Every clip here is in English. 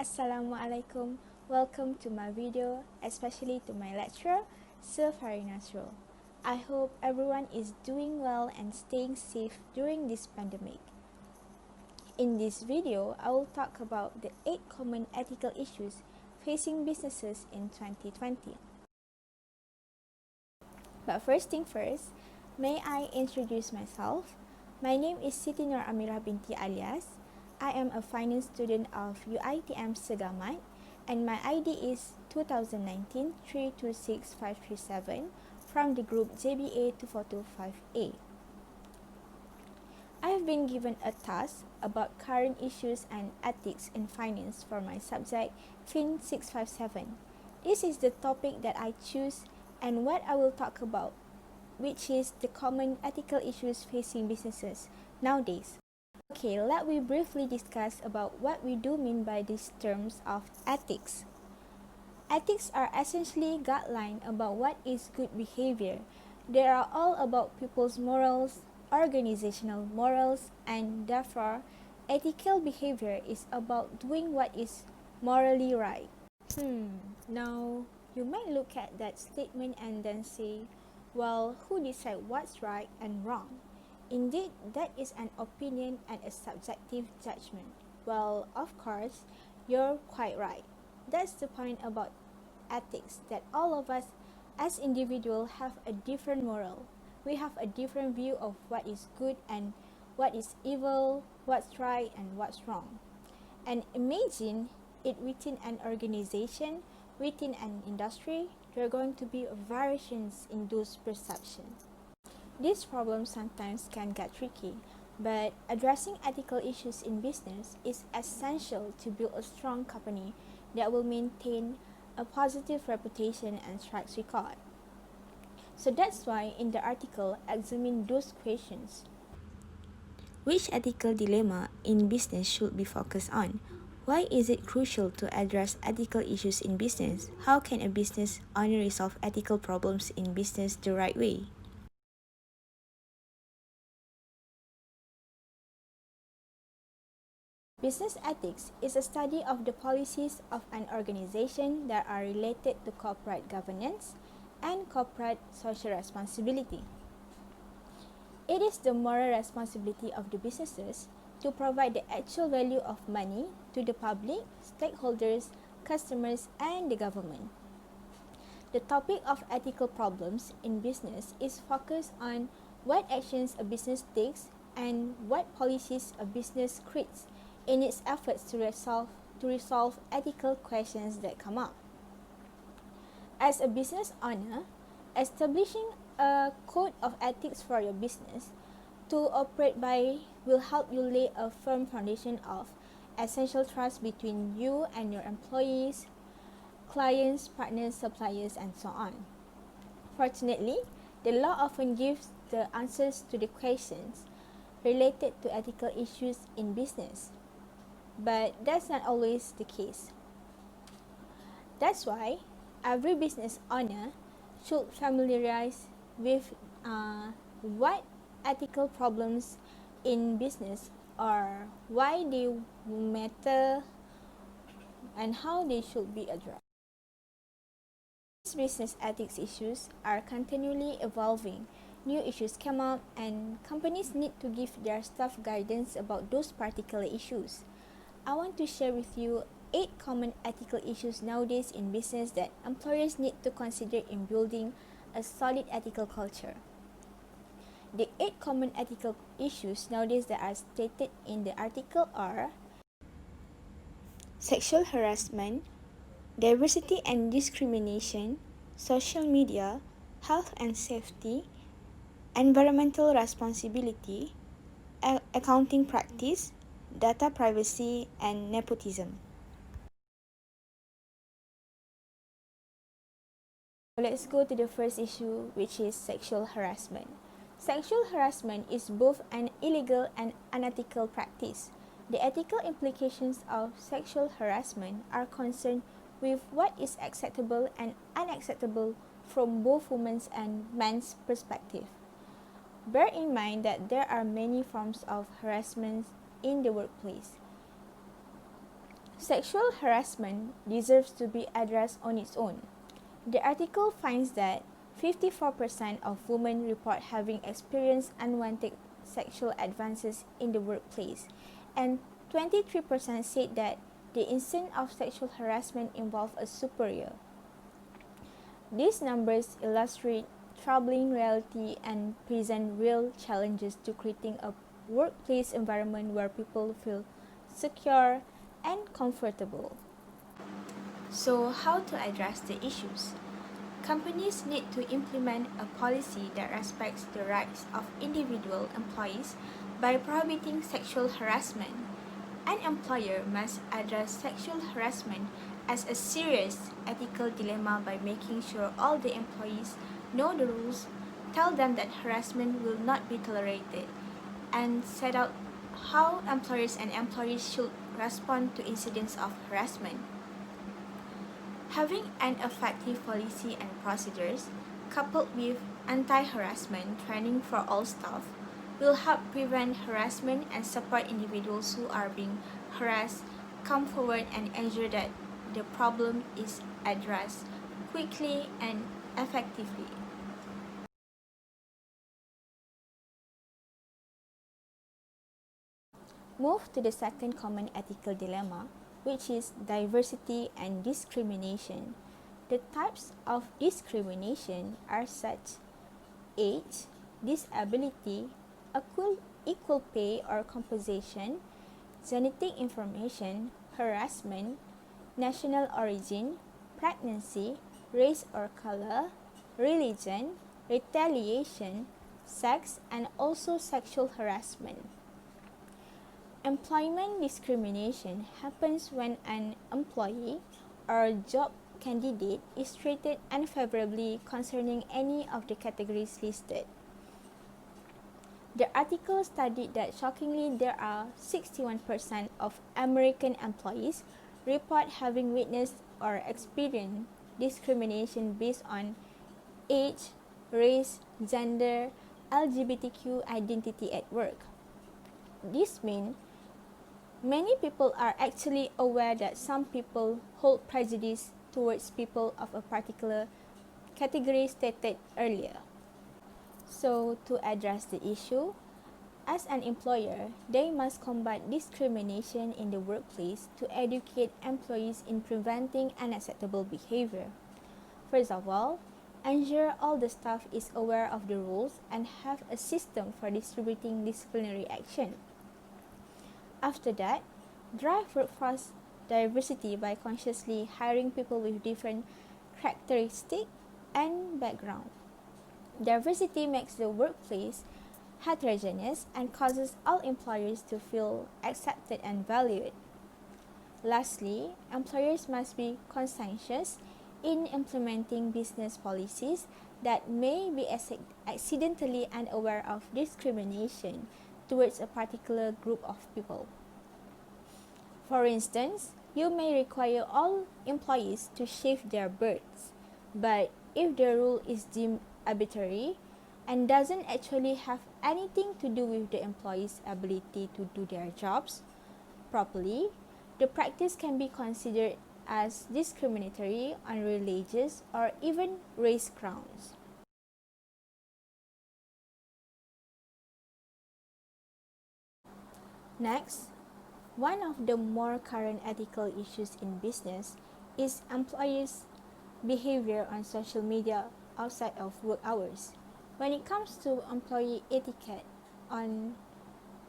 Assalamualaikum. Welcome to my video, especially to my lecturer, Sir Farinasro. I hope everyone is doing well and staying safe during this pandemic. In this video, I will talk about the 8 common ethical issues facing businesses in 2020. But first thing first, may I introduce myself? My name is Siti Nur Amirah binti Alias. I am a finance student of UITM Segamat and my ID is 2019-326537 from the group JBA 2425A. I have been given a task about current issues and ethics in finance for my subject FIN657. This is the topic that I choose and what I will talk about, which is the common ethical issues facing businesses nowadays. Okay, let me briefly discuss about what we do mean by these terms of ethics. Ethics are essentially guidelines about what is good behavior. They are all about people's morals, organizational morals, and therefore, ethical behavior is about doing what is morally right. Now, you might look at that statement and then say, well, who decides what's right and wrong? Indeed, that is an opinion and a subjective judgment. Well, of course, you're quite right. That's the point about ethics, that all of us as individuals have a different moral. We have a different view of what is good and what is evil, what's right and what's wrong. And imagine it within an organization, within an industry, there are going to be variations in those perceptions. These problems sometimes can get tricky, but addressing ethical issues in business is essential to build a strong company that will maintain a positive reputation and track record. So that's why in the article, examine those questions. Which ethical dilemma in business should be focused on? Why is it crucial to address ethical issues in business? How can a business owner resolve ethical problems in business the right way? Business ethics is a study of the policies of an organization that are related to corporate governance and corporate social responsibility. It is the moral responsibility of the businesses to provide the actual value of money to the public, stakeholders, customers, and the government. The topic of ethical problems in business is focused on what actions a business takes and what policies a business creates in its efforts to resolve ethical questions that come up. As a business owner, establishing a code of ethics for your business to operate by will help you lay a firm foundation of essential trust between you and your employees, clients, partners, suppliers, and so on. Fortunately, the law often gives the answers to the questions related to ethical issues in business. But that's not always the case. That's why every business owner should familiarize with what ethical problems in business are, why they matter, and how they should be addressed. These business ethics issues are continually evolving. New issues come up and companies need to give their staff guidance about those particular issues. I want to share with you 8 common ethical issues nowadays in business that employers need to consider in building a solid ethical culture. The 8 common ethical issues nowadays that are stated in the article are sexual harassment, diversity and discrimination, social media, health and safety, environmental responsibility, accounting practice, data privacy, and nepotism. Let's go to the first issue, which is sexual harassment. Sexual harassment is both an illegal and unethical practice. The ethical implications of sexual harassment are concerned with what is acceptable and unacceptable from both women's and men's perspective. Bear in mind that there are many forms of harassment in the workplace. Sexual harassment deserves to be addressed on its own. The article finds that 54% of women report having experienced unwanted sexual advances in the workplace, and 23% said that the incident of sexual harassment involved a superior. These numbers illustrate troubling reality and present real challenges to creating a workplace environment where people feel secure and comfortable. So, how to address the issues? Companies need to implement a policy that respects the rights of individual employees by prohibiting sexual harassment. An employer must address sexual harassment as a serious ethical dilemma by making sure all the employees know the rules, tell them that harassment will not be tolerated, and set out how employers and employees should respond to incidents of harassment. Having an effective policy and procedures, coupled with anti-harassment training for all staff, will help prevent harassment and support individuals who are being harassed come forward and ensure that the problem is addressed quickly and effectively. Move to the second common ethical dilemma, which is diversity and discrimination. The types of discrimination are such: age, disability, equal pay or compensation, genetic information, harassment, national origin, pregnancy, race or color, religion, retaliation, sex, and also sexual harassment. Employment discrimination happens when an employee or job candidate is treated unfavorably concerning any of the categories listed. The article studied that shockingly there are 61% of American employees report having witnessed or experienced discrimination based on age, race, gender, LGBTQ identity at work. This means many people are actually aware that some people hold prejudice towards people of a particular category stated earlier. So, to address the issue, as an employer, they must combat discrimination in the workplace to educate employees in preventing unacceptable behavior. First of all, ensure all the staff is aware of the rules and have a system for distributing disciplinary action. After that, drive workforce diversity by consciously hiring people with different characteristics and background. Diversity makes the workplace heterogeneous and causes all employers to feel accepted and valued. Lastly, employers must be conscientious in implementing business policies that may be accidentally unaware of discrimination towards a particular group of people. For instance, you may require all employees to shave their beards, but if the rule is deemed arbitrary and doesn't actually have anything to do with the employee's ability to do their jobs properly, the practice can be considered as discriminatory on religious or even race grounds. Next, one of the more current ethical issues in business is employees' behavior on social media outside of work hours. When it comes to employee etiquette on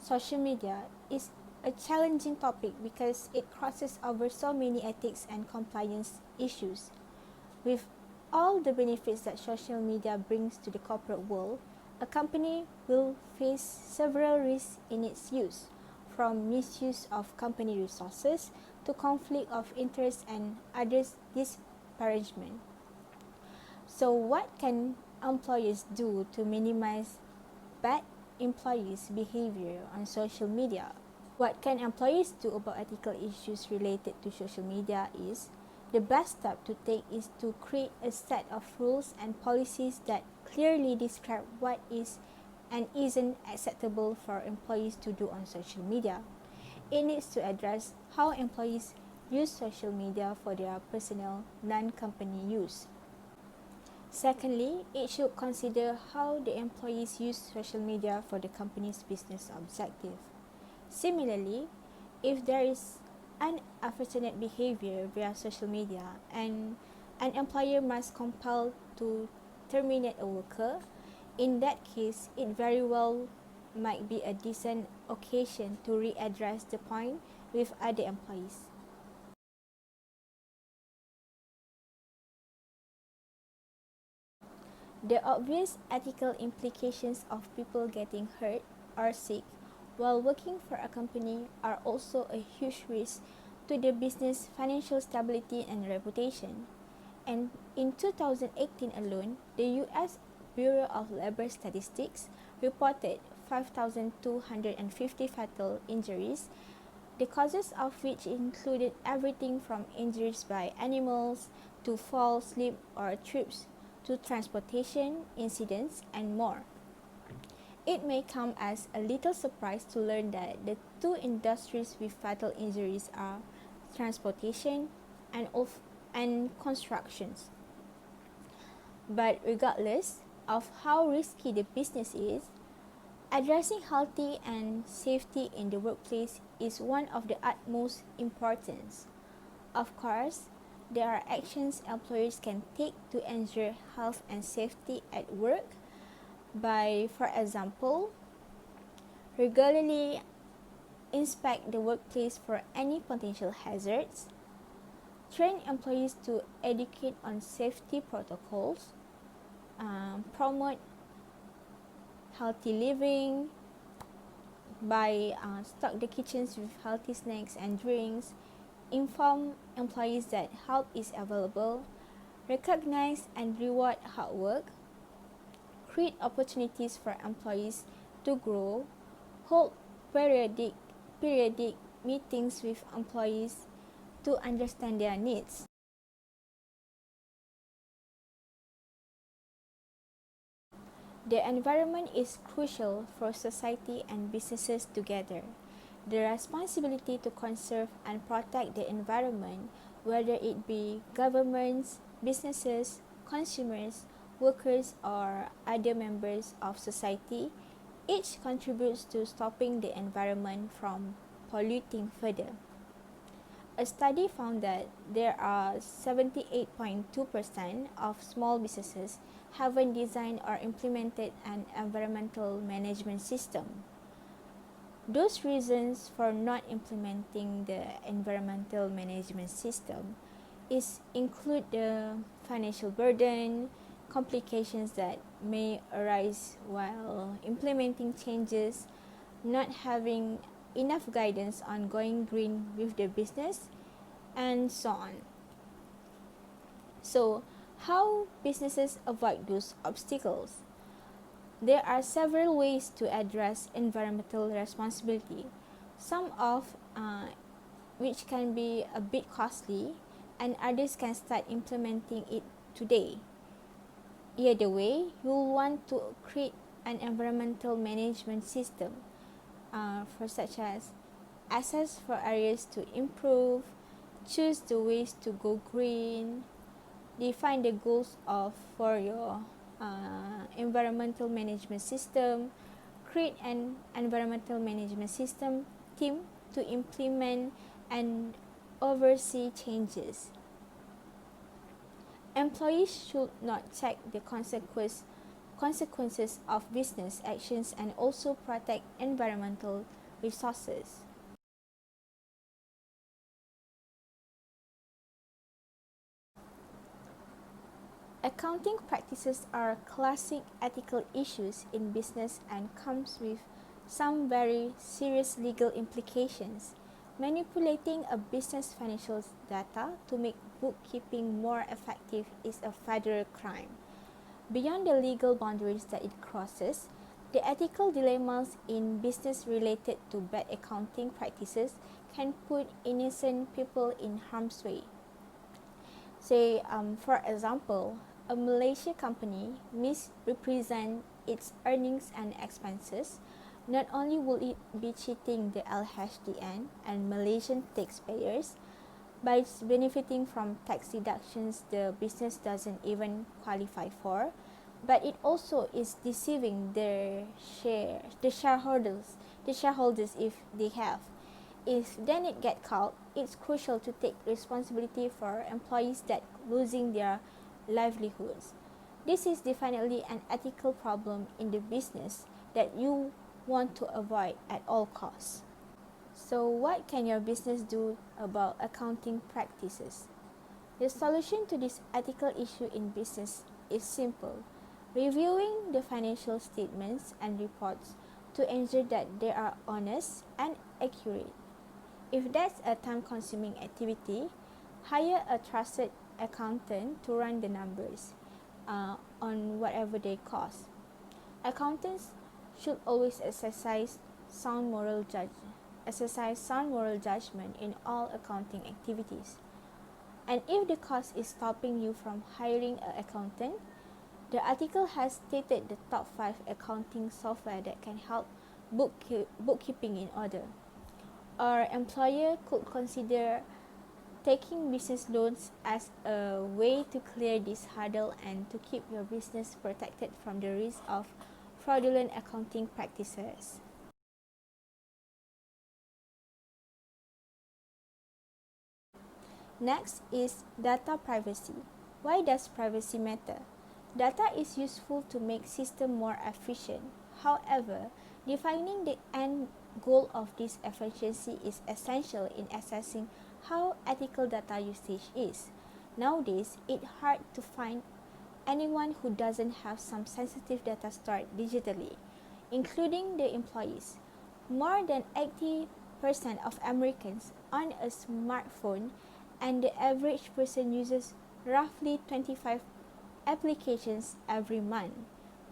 social media, it's a challenging topic because it crosses over so many ethics and compliance issues. With all the benefits that social media brings to the corporate world, a company will face several risks in its use, from misuse of company resources to conflict of interest and others' disparagement. So, what can employers do to minimize bad employees' behavior on social media? What can employees do about ethical issues related to social media is the best step to take is to create a set of rules and policies that clearly describe what is and isn't acceptable for employees to do on social media. It needs to address how employees use social media for their personal, non-company use. Secondly, it should consider how the employees use social media for the company's business objective. Similarly, if there is unfortunate behavior via social media and an employer must compel to terminate a worker, in that case, it very well might be a decent occasion to readdress the point with other employees. The obvious ethical implications of people getting hurt or sick while working for a company are also a huge risk to the business financial stability and reputation. And in 2018 alone, the US Bureau of Labor Statistics reported 5,250 fatal injuries, the causes of which included everything from injuries by animals to fall, slip, or trips to transportation incidents and more. It may come as a little surprise to learn that the two industries with fatal injuries are transportation and constructions. But regardless of how risky the business is, addressing health and safety in the workplace is one of the utmost importance. Of course, there are actions employers can take to ensure health and safety at work by, for example, regularly inspect the workplace for any potential hazards, train employees to educate on safety protocols, promote healthy living by stock the kitchens with healthy snacks and drinks, inform employees that help is available, recognize and reward hard work, create opportunities for employees to grow, hold periodic meetings with employees to understand their needs. The environment is crucial for society and businesses together. The responsibility to conserve and protect the environment, whether it be governments, businesses, consumers, workers, or other members of society, each contributes to stopping the environment from polluting further. A study found that there are 78.2% of small businesses haven't designed or implemented an environmental management system. Those reasons for not implementing the environmental management system include the financial burden, complications that may arise while implementing changes, not having enough guidance on going green with the business, and so on. So, how businesses avoid those obstacles? There are several ways to address environmental responsibility, some of which can be a bit costly, and others can start implementing it today. Either way, you'll want to create an environmental management system for such as assess for areas to improve, choose the ways to go green, define the goals for your environmental management system, create an environmental management system team to implement and oversee changes. Employees should not check the consequences of business actions and also protect environmental resources. Accounting practices are classic ethical issues in business and comes with some very serious legal implications. Manipulating a business financial data to make bookkeeping more effective is a federal crime. Beyond the legal boundaries that it crosses, the ethical dilemmas in business related to bad accounting practices can put innocent people in harm's way. Say, for example, a Malaysia company misrepresent its earnings and expenses. Not only will it be cheating the LHDN and Malaysian taxpayers, by benefiting from tax deductions the business doesn't even qualify for, but it also is deceiving the shareholders if they have. If then it get caught, it's crucial to take responsibility for employees that losing their livelihoods. This is definitely an ethical problem in the business that you want to avoid at all costs. So what can your business do about accounting practices? The solution to this ethical issue in business is simple: reviewing the financial statements and reports to ensure that they are honest and accurate. If that's a time-consuming activity, hire a trusted accountant to run the numbers on whatever they cost. Accountants should always exercise sound moral judgment in all accounting activities. And if the cost is stopping you from hiring an accountant, the article has stated the top 5 accounting software that can help bookkeeping in order. Our employer could consider taking business loans as a way to clear this hurdle and to keep your business protected from the risk of fraudulent accounting practices. Next is data privacy. Why does privacy matter? Data is useful to make systems more efficient. However, defining the end goal of this efficiency is essential in assessing how ethical data usage is. Nowadays, it's hard to find anyone who doesn't have some sensitive data stored digitally, including the employees. More than 80% of Americans own a smartphone, and the average person uses roughly 25 applications every month.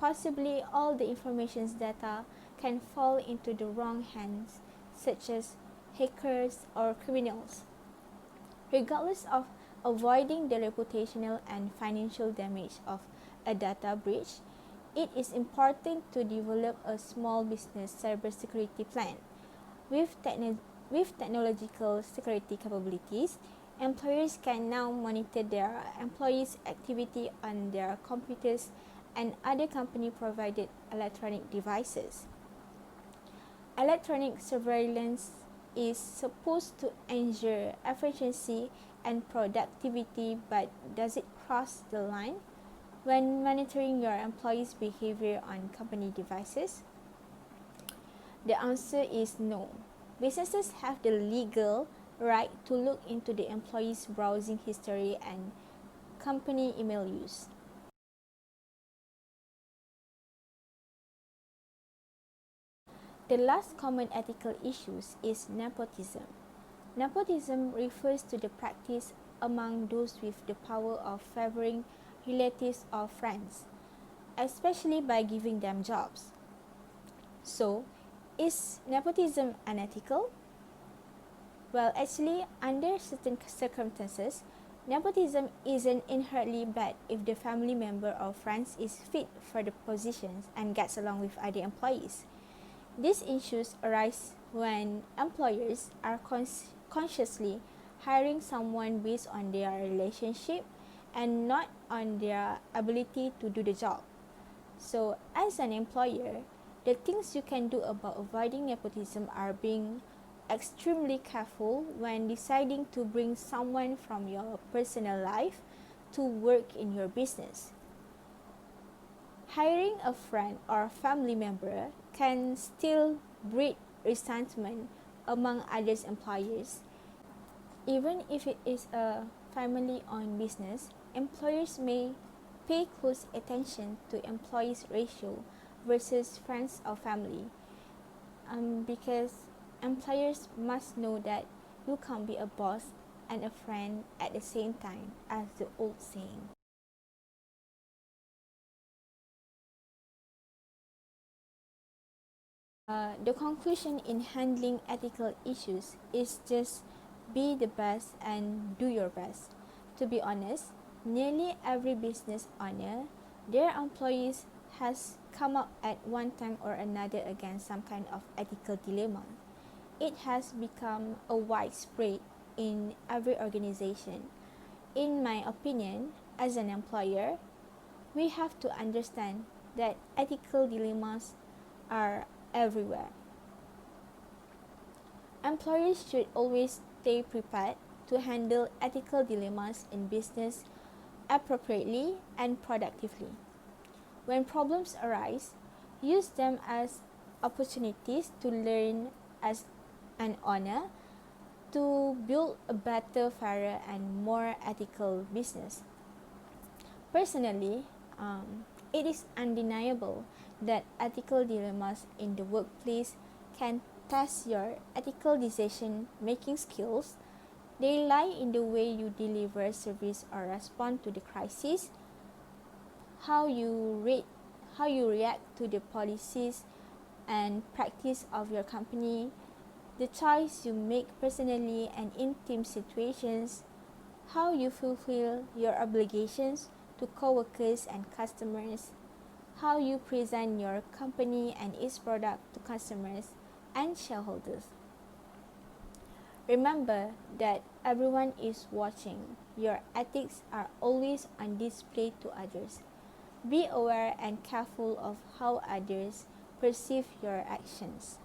Possibly all the information's data can fall into the wrong hands, such as hackers or criminals. Regardless of avoiding the reputational and financial damage of a data breach, it is important to develop a small business cybersecurity plan. With technological security capabilities, employers can now monitor their employees' activity on their computers and other company-provided electronic devices. Electronic surveillance is supposed to ensure efficiency and productivity, but does it cross the line when monitoring your employees' behavior on company devices? The answer is no. Businesses have the legal right to look into the employees' browsing history and company email use. The last common ethical issue is nepotism. Nepotism refers to the practice among those with the power of favoring relatives or friends, especially by giving them jobs. So, is nepotism unethical? Well, actually, under certain circumstances, nepotism isn't inherently bad if the family member or friends is fit for the positions and gets along with other employees. These issues arise when employers are consciously hiring someone based on their relationship and not on their ability to do the job. So, as an employer, the things you can do about avoiding nepotism are being extremely careful when deciding to bring someone from your personal life to work in your business. Hiring a friend or family member can still breed resentment among other employers. Even if it is a family-owned business, employers may pay close attention to employees' ratio versus friends or family, because employers must know that you can't be a boss and a friend at the same time, as the old saying. The conclusion in handling ethical issues is just be the best and do your best. To be honest, nearly every business owner, their employees has come up at one time or another against some kind of ethical dilemma. It has become a widespread in every organization. In my opinion, as an employer, we have to understand that ethical dilemmas are everywhere. Employers should always stay prepared to handle ethical dilemmas in business appropriately and productively. When problems arise, use them as opportunities to learn as an owner to build a better, fairer, and more ethical business. Personally, it is undeniable that ethical dilemmas in the workplace can test your ethical decision-making skills. They lie in the way you deliver service or respond to the crisis, how you react to the policies and practice of your company, the choice you make personally and in team situations, how you fulfill your obligations to coworkers and customers, how you present your company and its product to customers and shareholders. Remember that everyone is watching. Your ethics are always on display to others. Be aware and careful of how others perceive your actions.